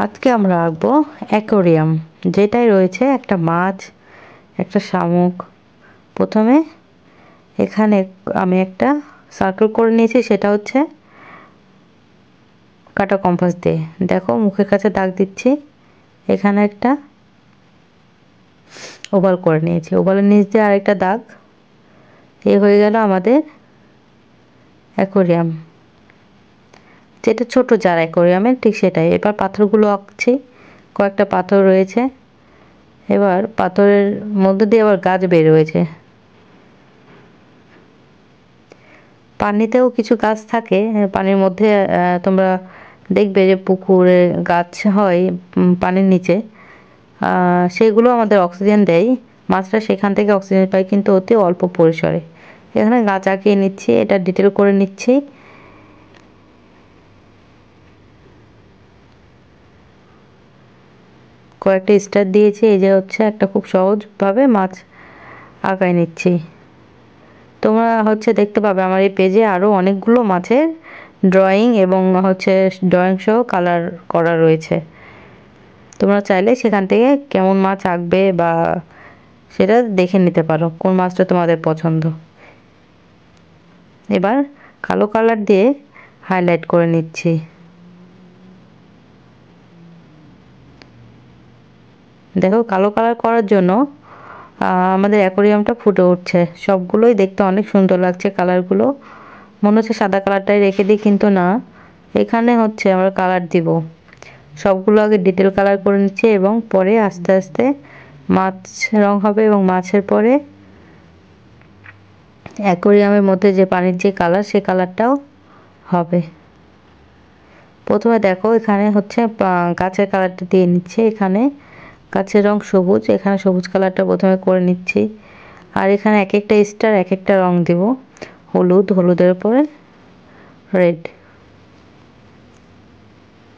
আজকে আমরা আঁকবো অ্যাকোয়ারিয়াম, যেটাই রয়েছে একটা মাছ, একটা শামুক। প্রথমে এখানে আমি একটা সার্কেল করে নিয়েছি, সেটা হচ্ছে কাটা কম্পাস দিয়ে। দেখো মুখের কাছে দাগ দিচ্ছি, এখানে একটা ওভাল করে নিয়েছি, ওভালের নিচ দিয়ে আরেকটা দাগ। এই হয়ে গেল আমাদের অ্যাকোয়ারিয়াম, যেটা ছোট জার অ্যাকোয়ারিয়ামের ঠিক সেটাই। এবার পাথরগুলো আঁকছি, কয়েকটা পাথর রয়েছে। এবার পাথরের মধ্যে দিয়ে আবার গাছ বের হয়েছে। পানিতেও কিছু গাছ থাকে, পানির মধ্যে তোমরা দেখবে যে পুকুরে গাছ হয় পানির নিচে, সেগুলো আমাদের অক্সিজেন দেয়। মাছরা সেখান থেকে অক্সিজেন পায়, কিন্তু অতি অল্প পরিসরে। এখানে গাছ আঁকিয়ে নিচ্ছি, এটা ডিটেল করে নিচ্ছি। কয়েকটা স্টার দিয়েছি, এই যে হচ্ছে একটা খুব সহজভাবে মাছ আঁকাই নিচ্ছি। তোমরা হচ্ছে দেখতে পাবে আমার এই পেজে আরও অনেকগুলো মাছের ড্রয়িং এবং হচ্ছে ড্রয়িং সহ কালার করা রয়েছে। তোমরা চাইলে সেখান থেকে কেমন মাছ আঁকবে বা সেটা দেখে নিতে পারো, কোন মাছটা তোমাদের পছন্দ। এবার কালো কালার দিয়ে হাইলাইট করে নিচ্ছি। দেখো কালো কালার করার জন্য আমাদের অ্যাকোয়ারিয়ামটা ফুটে উঠছে, সবগুলোই দেখতে অনেক সুন্দর লাগছে। কালারগুলো মনে হচ্ছে সাদা কালারটাই রেখে দিই, কিন্তু না, এখানে হচ্ছে আমরা কালার দিব। সবগুলো আগে ডিটেল কালার করে নিচ্ছি এবং পরে আস্তে আস্তে মাছ রং হবে, এবং মাছের পরে অ্যাকোয়ারিয়ামের মধ্যে যে পানির যে কালার, সে কালারটাও হবে। প্রথমে দেখো এখানে হচ্ছে গাছের কালারটা দিয়ে নিচ্ছে। এখানে গাছের রং সবুজ, এখানে সবুজ কালারটা প্রথমে করে নিচ্ছি। আর এখানে এক একটা স্টার এক একটা রং দেব। হলুদ, হলুদের উপরে রেড।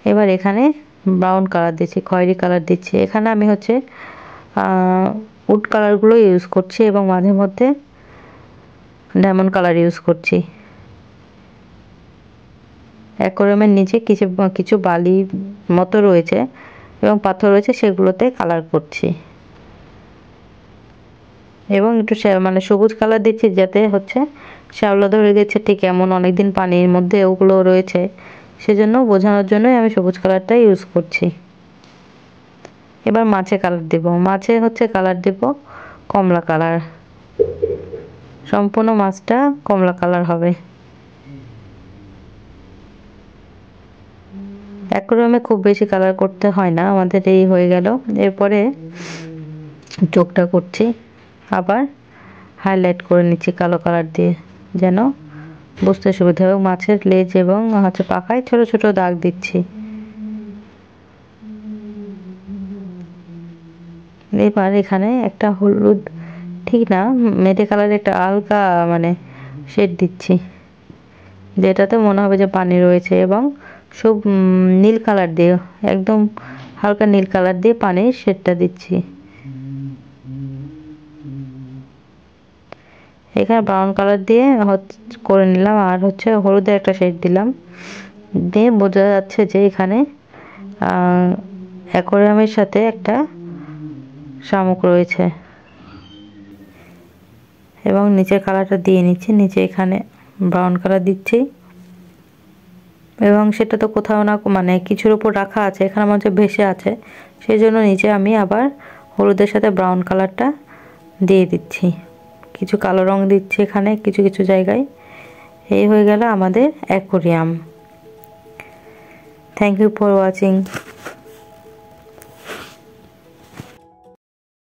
এবার এখানে ব্রাউন কালার দিচ্ছি, খয়েরি কালার দিচ্ছি। এখানে আমি হচ্ছে উড কালারগুলো ইউজ করছি এবং মাঝে মধ্যে ডায়মন্ড কালার ইউজ করছি। অ্যাকোয়ারিয়ামের নিচে কিছু কিছু বালি মতো রয়েছে এবং পাথর রয়েছে, সেগুলোতে কালার করছি। এবং একটু মানে সবুজ কালার দিচ্ছি, যাতে হচ্ছে শ্যাওলা ধরে গেছে ঠিক এমন অনেকদিন পানির মধ্যে ওগুলো রয়েছে, সেজন্য বোঝানোর জন্যই আমি সবুজ কালারটা ইউজ করছি। এবার মাছে কালার দেব, মাছে হচ্ছে কালার দেব কমলা কালার। সম্পূর্ণ মাছটা কমলা কালার হবে। অ্যাকোয়ারিয়ামে খুব বেশি কালার করতে হয় না, আমাদের এই হয়ে গেল। এরপরে চোখটা করছি, আবার হাইলাইট করে নিচ্ছি কালো কালার দিয়ে, যেন বুঝতে সুবিধা হবে। মাছের লেজ এবং হচ্ছে পাখায় ছোট ছোট দাগ দিচ্ছি। এবার এখানে একটা হলুদ, ঠিক না, মেটে কালার একটা হালকা মানে শেড দিচ্ছি, যেটাতে মনে হবে যে পানি রয়েছে। এবং সব নীল কালার দিয়ে, একদম হালকা নীল কালার দিয়ে পানির শেডটা দিচ্ছি। এখানে ব্রাউন কালার দিয়ে করে নিলাম, আর হচ্ছে হলুদের একটা শেড দিলাম, দিয়ে বোঝা যাচ্ছে যে এখানে অ্যাকোয়ারিয়ামের সাথে একটা শামুক রয়েছে। এবং নিচের কালারটা দিয়ে নিচ্ছি, নিচে এখানে ব্রাউন কালার দিচ্ছি। এবং সেটা তো কোথাও না মানে কিছুর উপর রাখা আছে, এখানে আমার যে ভেসে আছে, সেই জন্য নিচে আমি আবার হলুদের সাথে ব্রাউন কালারটা দিয়ে দিচ্ছি। কিছু কালো রং দিচ্ছি এখানে কিছু কিছু জায়গায়। এই হয়ে গেল আমাদের aquarium. Thank you for watching.